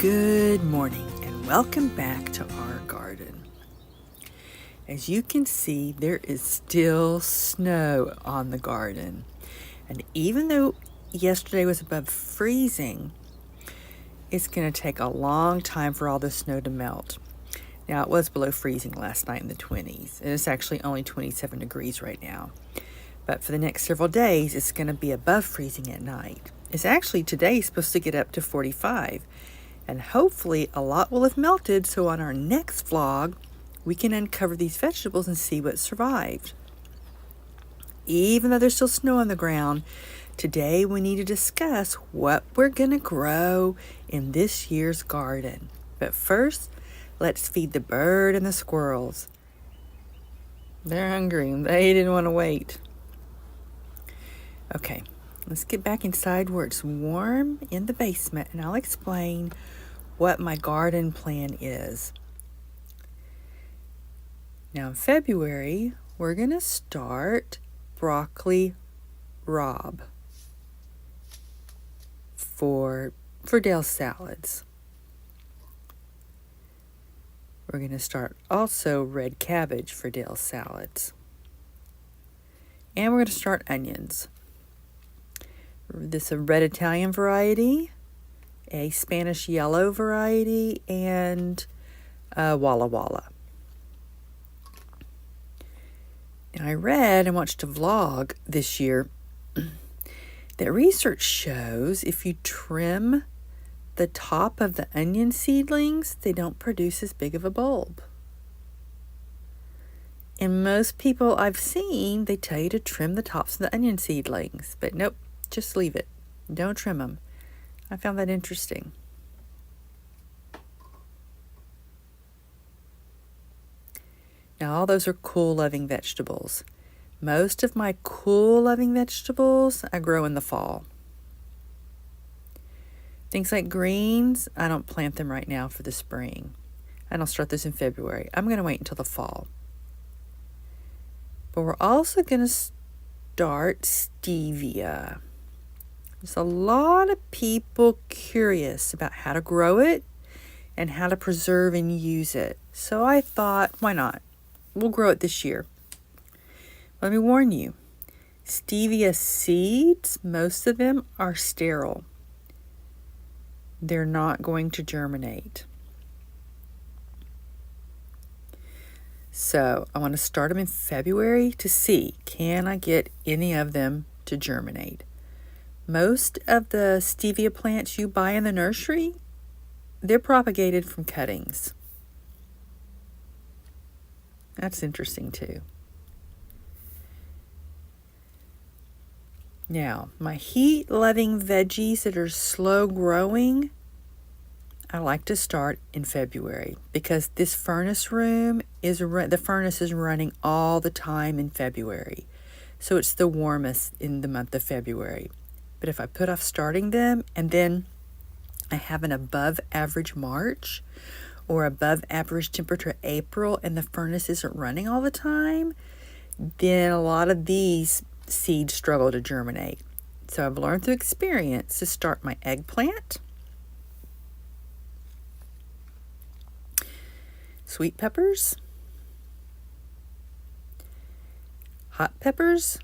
Good morning and welcome back to our garden. As you can see, there is still snow on the garden. And even though yesterday was above freezing, it's going to take a long time for all the snow to melt. Now, it was below freezing last night in the 20s, and it's actually only 27 degrees right now. But for the next several days, it's going to be above freezing at night. It's actually today supposed to get up to 45. And hopefully a lot will have melted, so on our next vlog, we can uncover these vegetables and see what survived. Even though there's still snow on the ground, today we need to discuss what we're going to grow in this year's garden. But first, let's feed the bird and the squirrels. They're hungry. They didn't want to wait. Okay, let's get back inside where it's warm in the basement, and I'll explain what my garden plan is. Now in February, we're going to start broccoli rabe for Dale's salads. We're going to start also red cabbage for Dale's salads. And we're going to start onions. This is a red Italian variety, a Spanish yellow variety, and Walla Walla. And I read and watched a vlog this year that research shows if you trim the top of the onion seedlings, they don't produce as big of a bulb. And most people I've seen, they tell you to trim the tops of the onion seedlings, but nope, just leave it. Don't trim them. I found that interesting. Now, all those are cool-loving vegetables. Most of my cool-loving vegetables I grow in the fall. Things like greens, I don't plant them right now for the spring. I don't start this in February. I'm going to wait until the fall. But we're also going to start stevia. There's a lot of people curious about how to grow it and how to preserve and use it. So I thought, why not? We'll grow it this year. Let me warn you, stevia seeds, most of them are sterile. They're not going to germinate. So I want to start them in February to see, can I get any of them to germinate? Most of the stevia plants you buy in the nursery, they're propagated from cuttings. That's interesting too. Now, my heat-loving veggies that are slow growing, I like to start in February because this furnace room the furnace is running all the time in February. So it's the warmest in the month of February. But if I put off starting them and then I have an above average March or above average temperature April and the furnace isn't running all the time, then a lot of these seeds struggle to germinate. So I've learned through experience to start my eggplant, sweet peppers, hot peppers,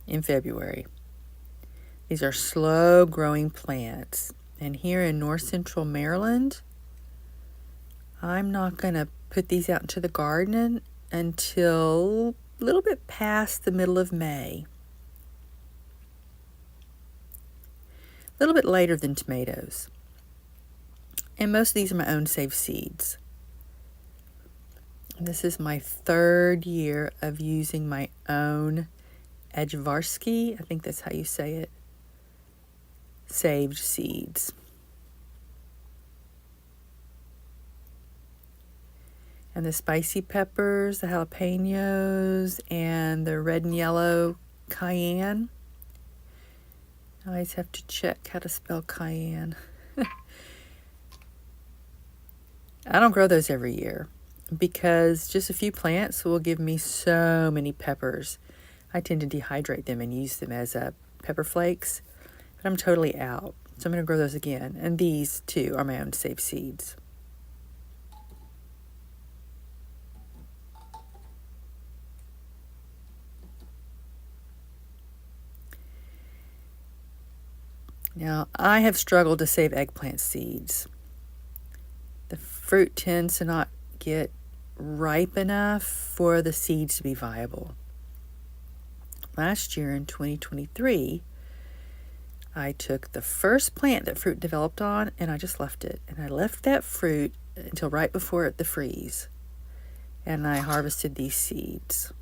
in February. These are slow growing plants. And here in north central Maryland, I'm not going to put these out into the garden until a little bit past the middle of May. A little bit later than tomatoes. And most of these are my own saved seeds. This is my third year of using my own Edgevarsky, I think that's how you say it, saved seeds. And the spicy peppers, the jalapenos, and the red and yellow cayenne. I always have to check how to spell cayenne. I don't grow those every year because just a few plants will give me so many peppers. I tend to dehydrate them and use them as pepper flakes, but I'm totally out. So I'm going to grow those again. And these, too, are my own saved seeds. Now, I have struggled to save eggplant seeds. The fruit tends to not get ripe enough for the seeds to be viable. Last year in 2023, I took the first plant that fruit developed on and I just left it. And I left that fruit until right before the freeze. And I harvested these seeds.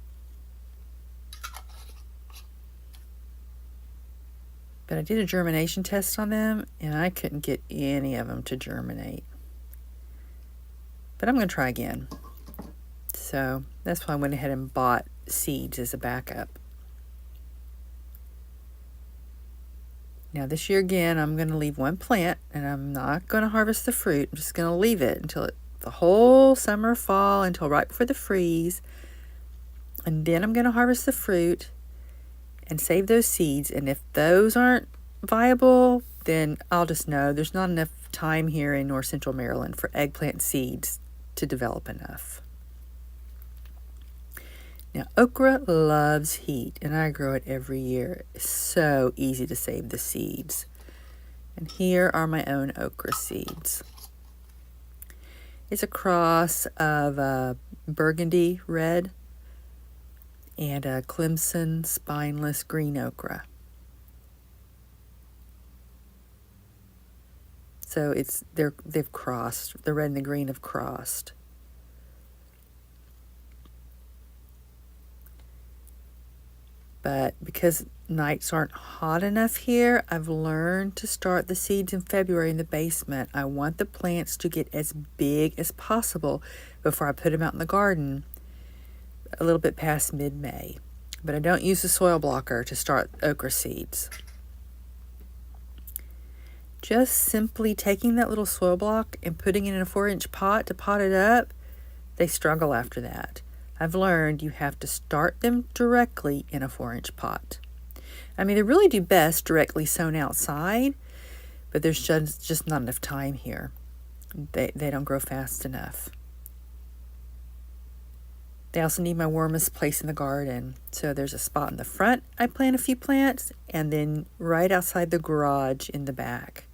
But I did a germination test on them, and I couldn't get any of them to germinate. But I'm going to try again. So that's why I went ahead and bought seeds as a backup. Now this year again, I'm going to leave one plant, and I'm not going to harvest the fruit. I'm just going to leave it until the whole summer, fall, until right before the freeze. And then I'm going to harvest the fruit and save those seeds. And if those aren't viable, then I'll just know there's not enough time here in North Central Maryland for eggplant seeds to develop enough. Now, okra loves heat, and I grow it every year. It's so easy to save the seeds. And here are my own okra seeds. It's a cross of burgundy red and a Clemson spineless green okra. So they've crossed. The red and the green have crossed. But because nights aren't hot enough here, I've learned to start the seeds in February in the basement. I want the plants to get as big as possible before I put them out in the garden a little bit past mid-May. But I don't use the soil blocker to start okra seeds. Just simply taking that little soil block and putting it in a 4-inch pot to pot it up, they struggle after that. I've learned you have to start them directly in a 4-inch pot. I mean, they really do best directly sown outside, but there's just not enough time here. They don't grow fast enough. They also need my warmest place in the garden. So there's a spot in the front I plant a few plants, and then right outside the garage in the back.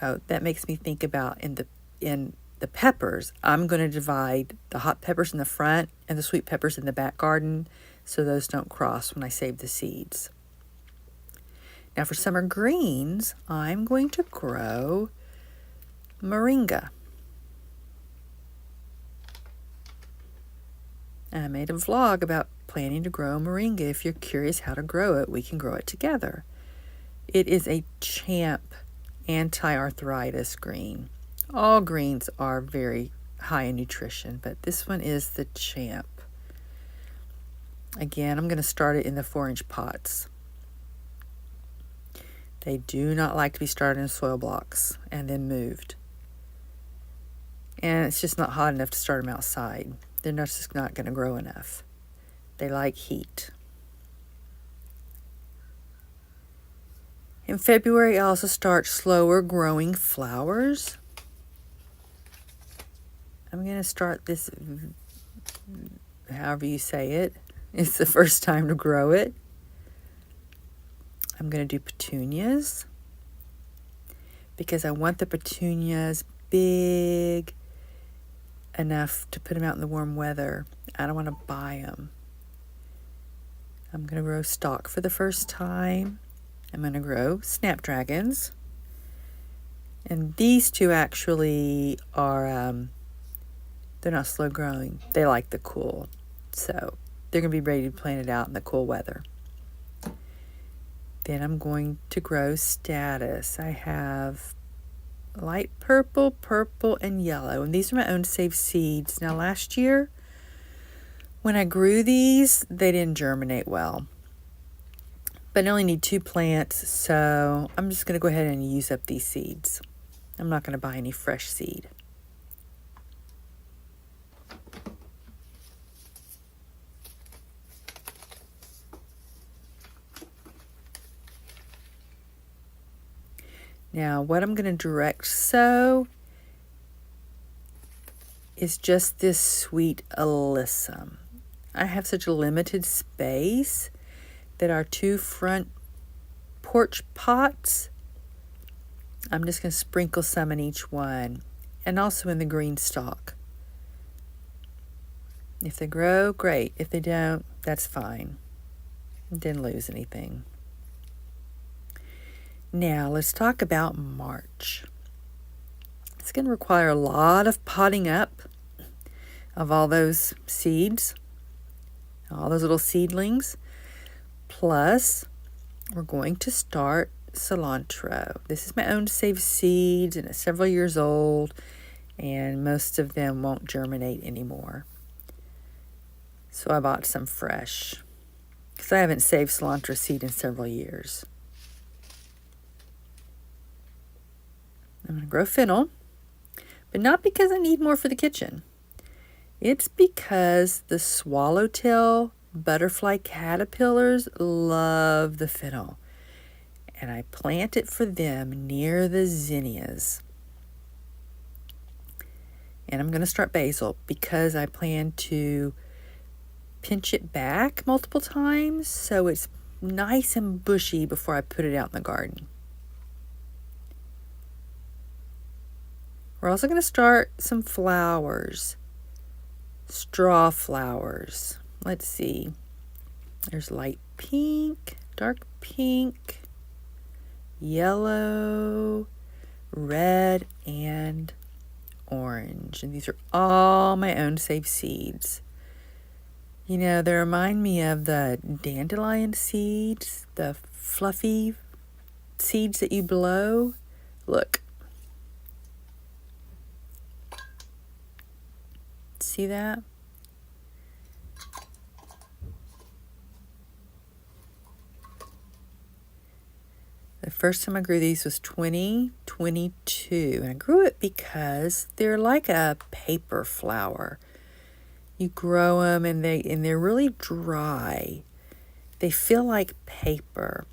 Oh, that makes me think about in the peppers. I'm going to divide the hot peppers in the front and the sweet peppers in the back garden so those don't cross when I save the seeds. Now for summer greens, I'm going to grow moringa. I made a vlog about planning to grow moringa. If you're curious how to grow it, we can grow it together. It is a champ anti-arthritis green. All greens are very high in nutrition, but this one is the champ. Again, I'm going to start it in the 4-inch pots. They do not like to be started in soil blocks and then moved. And it's just not hot enough to start them outside. They're just not going to grow enough. They like heat. In February, I also start slower growing flowers. I'm going to start this, however you say it. It's the first time to grow it. I'm going to do petunias because I want the petunias big enough to put them out in the warm weather. I don't want to buy them. I'm going to grow stalk for the first time. I'm going to grow snapdragons. And these two actually are, they're not slow growing. They like the cool. So they're going to be ready to plant it out in the cool weather. Then I'm going to grow statice. I have light purple, purple, and yellow. And these are my own saved seeds. Now last year, when I grew these, they didn't germinate well. But I only need 2 plants, so I'm just going to go ahead and use up these seeds. I'm not going to buy any fresh seed. Now, what I'm going to direct sow is just this sweet alyssum. I have such a limited space that our 2 front porch pots, I'm just going to sprinkle some in each one, and also in the green stalk. If they grow, great. If they don't, that's fine. Didn't lose anything. Now, let's talk about March. It's going to require a lot of potting up of all those seeds, all those little seedlings. Plus, we're going to start cilantro. This is my own saved seeds, and it's several years old, and most of them won't germinate anymore. So I bought some fresh, because I haven't saved cilantro seed in several years. I'm going to grow fennel, but not because I need more for the kitchen. It's because the swallowtail butterfly caterpillars love the fennel, and I plant it for them near the zinnias. And I'm going to start basil because I plan to pinch it back multiple times so it's nice and bushy before I put it out in the garden. We're also going to start some flowers, straw flowers. Let's see. There's light pink, dark pink, yellow, red, and orange. And these are all my own saved seeds. You know, they remind me of the dandelion seeds, the fluffy seeds that you blow. Look. See that? The first time I grew these was 2022. And I grew it because they're like a paper flower. You grow them and they're really dry. They feel like paper.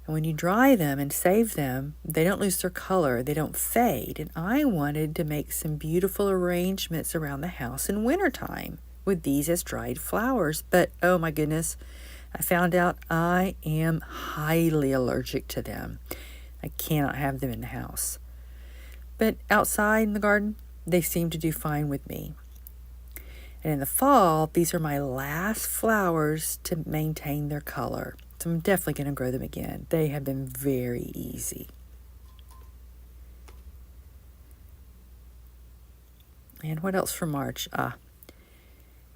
And when you dry them and save them, they don't lose their color. They don't fade. And I wanted to make some beautiful arrangements around the house in wintertime with these as dried flowers. But oh my goodness, I found out I am highly allergic to them. I cannot have them in the house. But outside in the garden, they seem to do fine with me. And in the fall, these are my last flowers to maintain their color. So I'm definitely going to grow them again. They have been very easy. And what else for March? I'm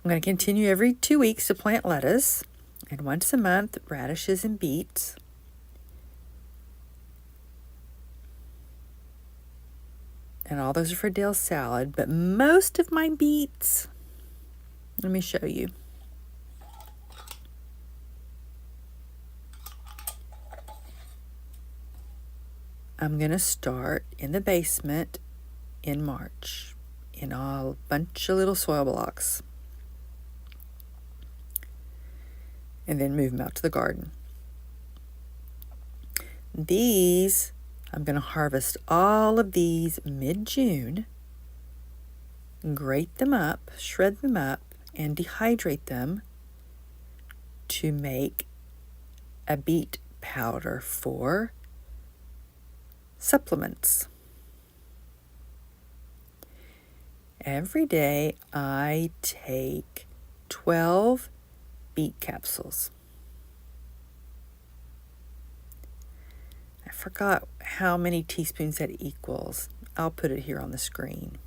going to continue every 2 weeks to plant lettuce. And once a month, radishes and beets. And all those are for dill salad. But most of my beets, let me show you. I'm going to start in the basement in March in a bunch of little soil blocks. And then move them out to the garden. These, I'm going to harvest all of these mid-June, grate them up, shred them up, and dehydrate them to make a beet powder for supplements. Every day I take 12 beet capsules. I forgot how many teaspoons that equals. I'll put it here on the screen.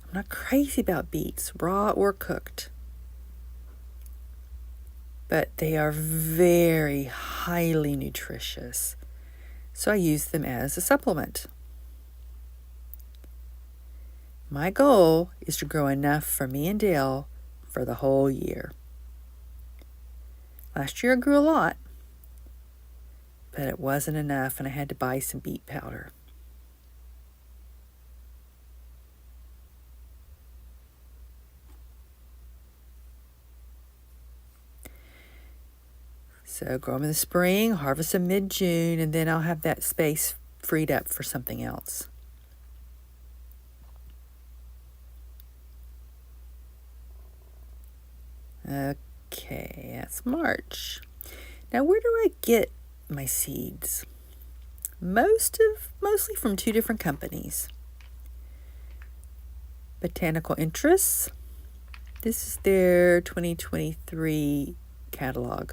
I'm not crazy about beets, raw or cooked. But they are very highly nutritious. So I use them as a supplement. My goal is to grow enough for me and Dale for the whole year. Last year I grew a lot, but it wasn't enough and I had to buy some beet powder. So grow them in the spring, harvest them mid-June, and then I'll have that space freed up for something else. Okay, that's March. Now, where do I get my seeds? Mostly from two different companies. Botanical Interests. This is their 2023 catalog.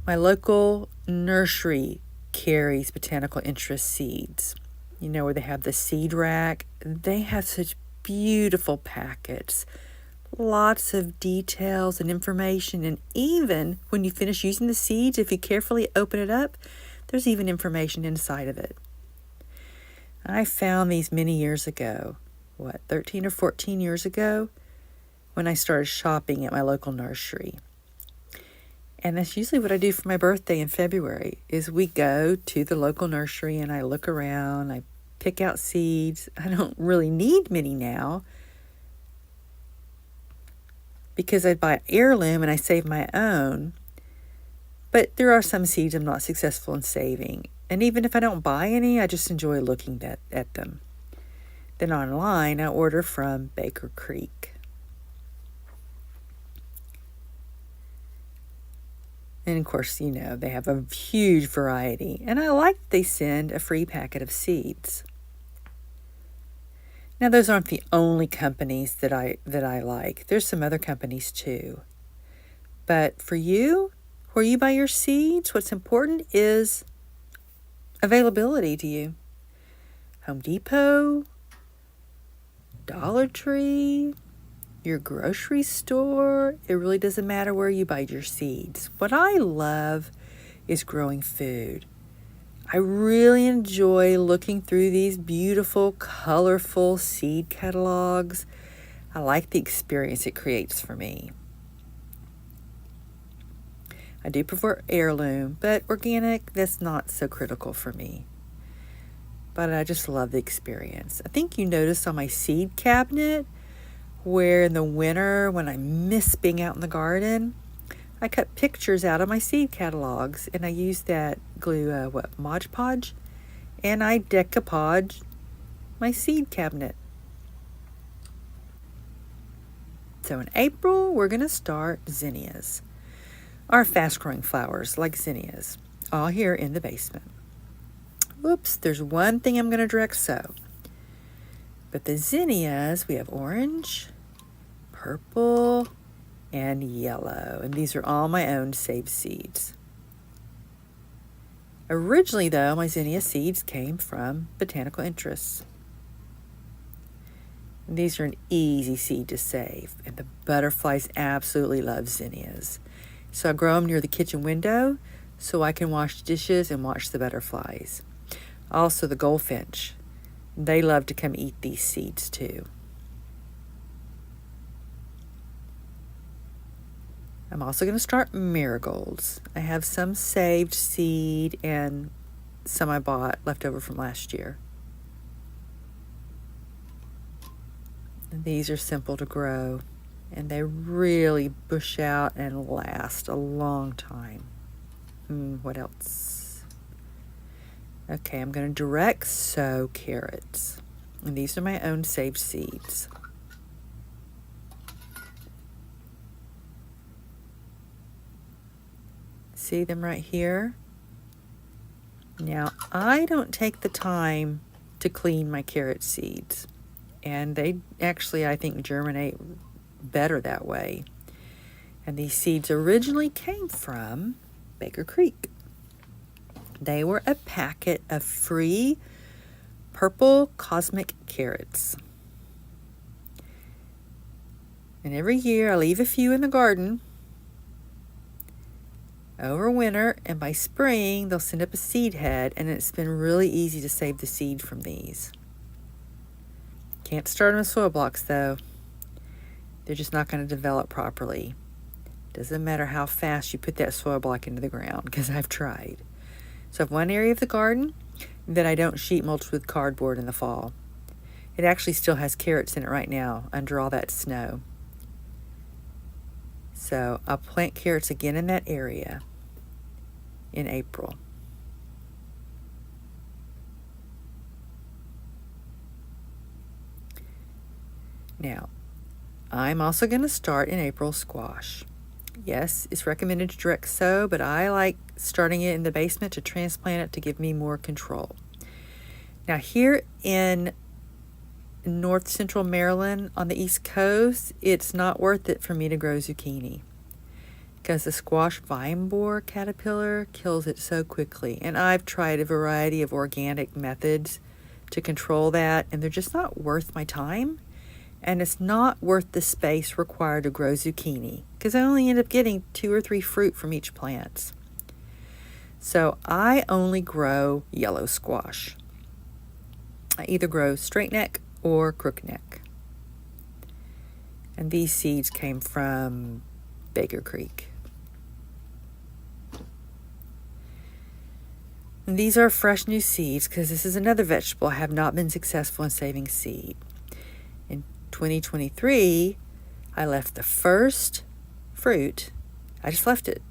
My local nursery carries Botanical Interest seeds. You know, where they have the seed rack. They have such beautiful packets. Lots of details and information. And even when you finish using the seeds, if you carefully open it up, there's even information inside of it. I found these many years ago. 13 or 14 years ago? When I started shopping at my local nursery. And that's usually what I do for my birthday in February, is we go to the local nursery and I look around, I pick out seeds. I don't really need many now because I buy heirloom and I save my own. But there are some seeds I'm not successful in saving. And even if I don't buy any, I just enjoy looking at them. Then online, I order from Baker Creek. And of course, you know, they have a huge variety. And I like they send a free packet of seeds. Now, those aren't the only companies that I like. There's some other companies too. But for you, where you buy your seeds, what's important is availability to you. Home Depot, Dollar Tree, your grocery store. It really doesn't matter where you buy your seeds. What I love is growing food. I really enjoy looking through these beautiful, colorful seed catalogs. I like the experience it creates for me. I do prefer heirloom, but organic, that's not so critical for me. But I just love the experience. I think you noticed on my seed cabinet where in the winter when I miss being out in the garden, I cut pictures out of my seed catalogs and I use that glue, Mod Podge, and I decoupage my seed cabinet. So in April, we're going to start zinnias, our fast-growing flowers like zinnias, all here in the basement. Whoops, there's one thing I'm going to direct sow. But the zinnias, we have orange, purple, and yellow. And these are all my own saved seeds. Originally, though, my zinnia seeds came from Botanical Interests. And these are an easy seed to save. And the butterflies absolutely love zinnias. So I grow them near the kitchen window so I can wash dishes and watch the butterflies. Also, the goldfinch. They love to come eat these seeds too. I'm also going to start marigolds. I have some saved seed and some I bought left over from last year. And these are simple to grow and they really bush out and last a long time. What else? Okay, I'm going to direct sow carrots. And these are my own saved seeds. See them right here? Now, I don't take the time to clean my carrot seeds. And they actually, I think, germinate better that way. And these seeds originally came from Baker Creek. They were a packet of free purple cosmic carrots. And every year I leave a few in the garden over winter, and by spring they'll send up a seed head, and it's been really easy to save the seed from these. Can't start them with soil blocks though. They're just not going to develop properly. Doesn't matter how fast you put that soil block into the ground, because I've tried. So I have one area of the garden that I don't sheet mulch with cardboard in the fall. It actually still has carrots in it right now under all that snow. So I'll plant carrots again in that area in April. Now, I'm also going to start in April squash. Yes, it's recommended to direct sow, but I like starting it in the basement to transplant it to give me more control. Now, here in North Central Maryland on the East Coast, it's not worth it for me to grow zucchini because the squash vine borer caterpillar kills it so quickly. And I've tried a variety of organic methods to control that, and they're just not worth my time. And it's not worth the space required to grow zucchini because I only end up getting 2 or 3 fruit from each plant. So I only grow yellow squash. I either grow straight neck or crook neck. And these seeds came from Baker Creek. And these are fresh new seeds because this is another vegetable I have not been successful in saving seed. In 2023, I left the first fruit. I just left it.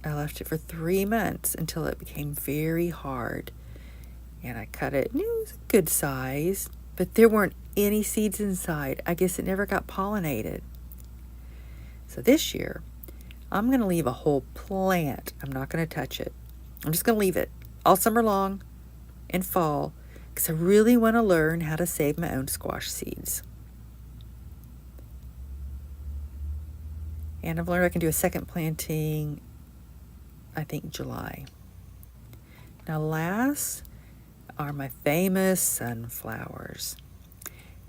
I left it for 3 months until it became very hard. And I cut it. It was a good size, but there weren't any seeds inside. I guess it never got pollinated. So this year, I'm going to leave a whole plant. I'm not going to touch it. I'm just going to leave it all summer long and fall because I really want to learn how to save my own squash seeds. And I've learned I can do a second planting, I think, July. Now, last are my famous sunflowers.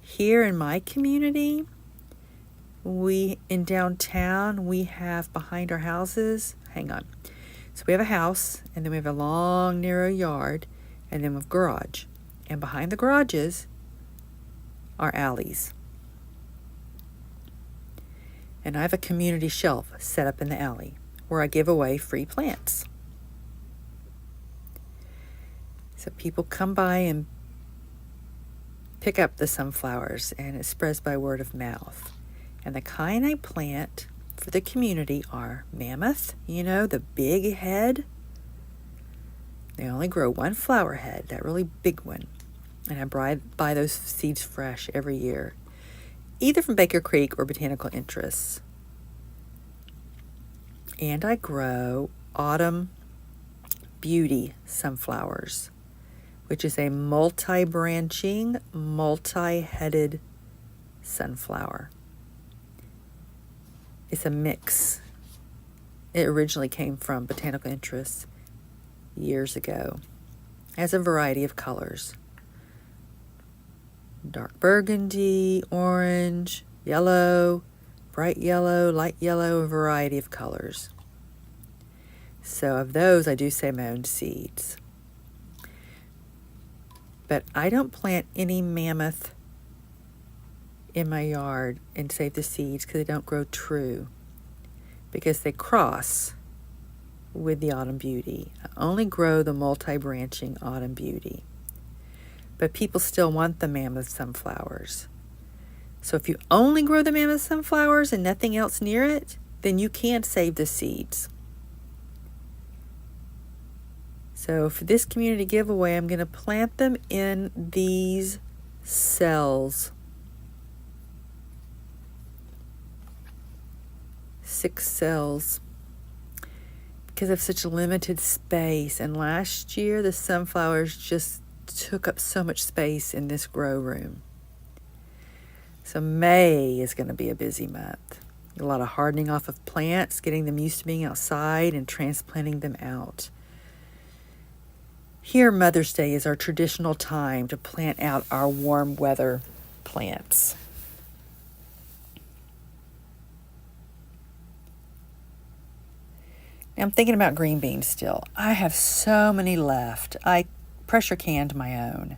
Here in my community, in downtown, we have behind our houses, So we have a house, and then we have a long, narrow yard, and then we have a garage. And behind the garages are alleys. And I have a community shelf set up in the alley where I give away free plants. So people come by and pick up the sunflowers, and it spreads by word of mouth. And the kind I plant for the community are mammoth, the big head. They only grow 1 flower head, that really big one. And I buy those seeds fresh every year, either from Baker Creek or Botanical Interests. And I grow autumn beauty sunflowers, which is a multi-branching, multi-headed sunflower. It's a mix. It originally came from Botanical Interests years ago. It has a variety of colors. Dark burgundy, orange, yellow, bright yellow, light yellow, a variety of colors. So of those, I do save my own seeds. But I don't plant any mammoth in my yard and save the seeds because they don't grow true, because they cross with the autumn beauty. I only grow the multi-branching autumn beauty. But people still want the mammoth sunflowers. So if you only grow the mammoth sunflowers and nothing else near it, then you can't save the seeds. So for this community giveaway, I'm going to plant them in these cells. 6 cells. Because I have such a limited space. And last year, the sunflowers just took up so much space in this grow room. So May is going to be a busy month. A lot of hardening off of plants, getting them used to being outside, and transplanting them out. Here, Mother's Day is our traditional time to plant out our warm weather plants. Now I'm thinking about green beans still. I have so many left. I pressure canned my own.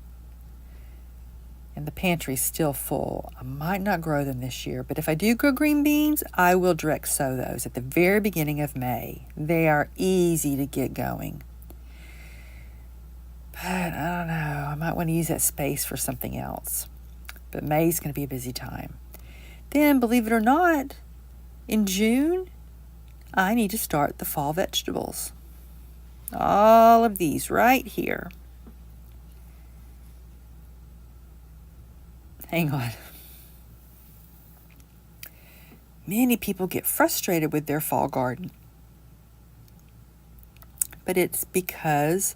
And the pantry's still full. I might not grow them this year, but if I do grow green beans, I will direct sow those at the very beginning of May. They are easy to get going. But I don't know, I might want to use that space for something else. But May's going to be a busy time. Then, believe it or not, In June, I need to start the fall vegetables. All of these right here. Hang on. Many people get frustrated with their fall garden, but it's because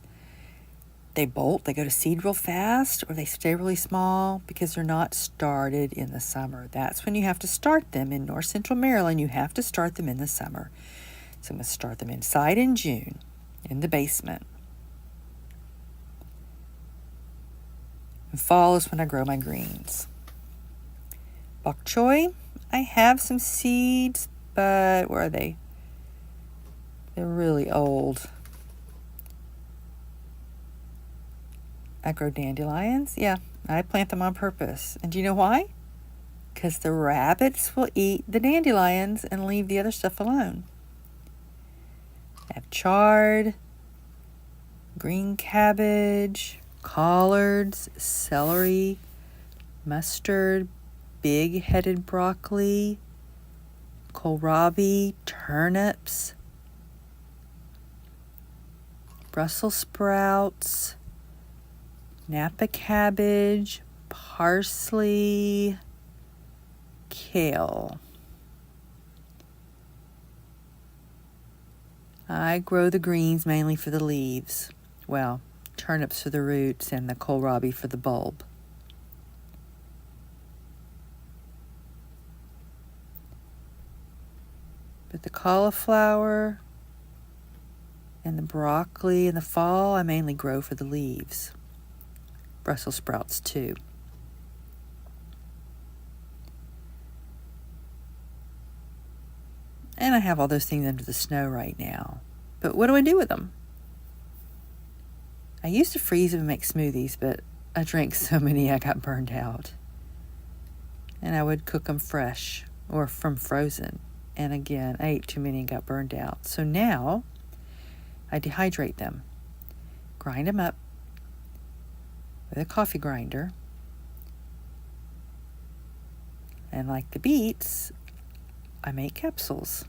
they bolt, they go to seed real fast, or they stay really small because they're not started in the summer. That's when you have to start them. In north central Maryland, you have to start them in the summer. So I'm going to start them inside in June, in the basement. And fall is when I grow my greens. Bok choy, I have some seeds, but where are they? They're really old. I grow dandelions. Yeah, I plant them on purpose. And do you know why? Because the rabbits will eat the dandelions and leave the other stuff alone. I have chard, green cabbage, collards, celery, mustard, big-headed broccoli, kohlrabi, turnips, Brussels sprouts, Napa cabbage, parsley, kale. I grow the greens mainly for the leaves. Well, turnips for the roots and the kohlrabi for the bulb. But the cauliflower and the broccoli in the fall, I mainly grow for the leaves. Brussels sprouts too. And I have all those things under the snow right now. But what do I do with them? I used to freeze them and make smoothies, but I drank so many I got burned out. And I would cook them fresh or from frozen. And again, I ate too many and got burned out. So now I dehydrate them, grind them up with a coffee grinder. And like the beets, I make capsules.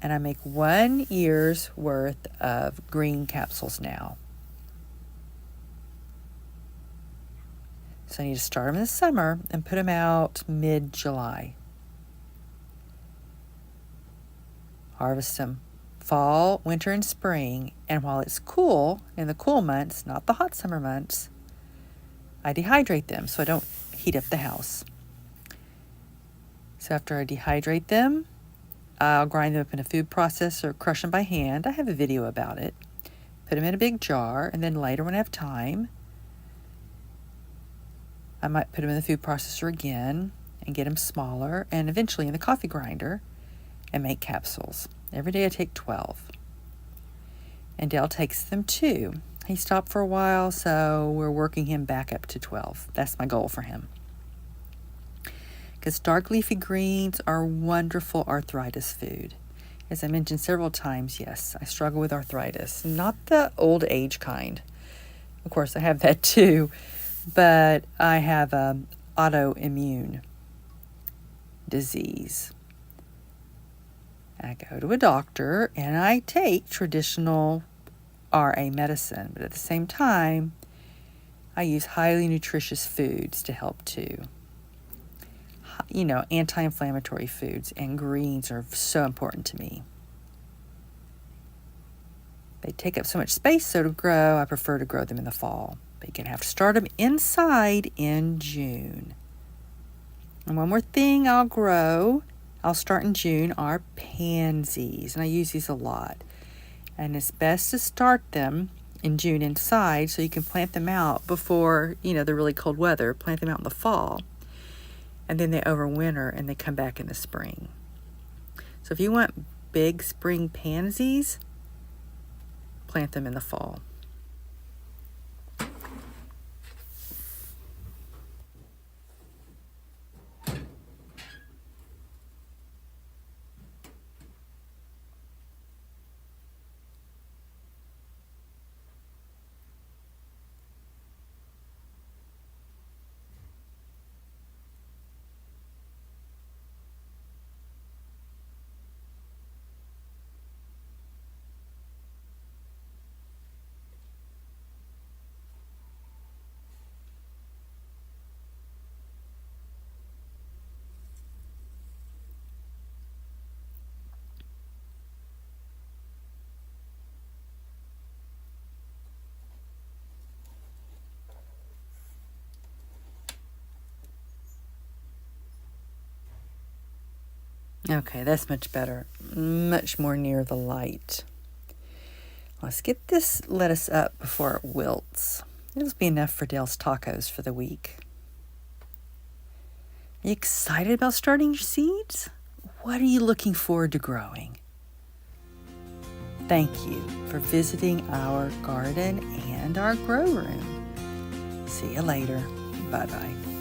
And I make 1 year's worth of green capsules now. So I need to start them in the summer and put them out mid-July. Harvest them fall, winter, and spring. And while it's cool, in the cool months, not the hot summer months, I dehydrate them so I don't heat up the house. So after I dehydrate them, I'll grind them up in a food processor or crush them by hand. I have a video about it. Put them in a big jar, and then later when I have time, I might put them in the food processor again and get them smaller, and eventually in the coffee grinder and make capsules. Every day I take 12. And Dale takes them too. He stopped for a while, so we're working him back up to 12. That's my goal for him. Because dark leafy greens are wonderful arthritis food. As I mentioned several times, yes, I struggle with arthritis. Not the old age kind. Of course, I have that too. But I have autoimmune disease. I go to a doctor and I take traditional RA medicine, but at the same time, I use highly nutritious foods to help too. You know, anti-inflammatory foods, and greens are so important to me. They take up so much space, so to grow, I prefer to grow them in the fall. But you're going to have to start them inside in June. And one more thing I'll start in June, are pansies. And I use these a lot. And it's best to start them in June inside so you can plant them out before, the really cold weather. Plant them out in the fall. And then they overwinter and they come back in the spring. So if you want big spring pansies, plant them in the fall. Okay, that's much better. Much more near the light. Let's get this lettuce up before it wilts. It'll be enough for Dale's tacos for the week. Are you excited about starting your seeds? What are you looking forward to growing? Thank you for visiting our garden and our grow room. See you later. Bye-bye.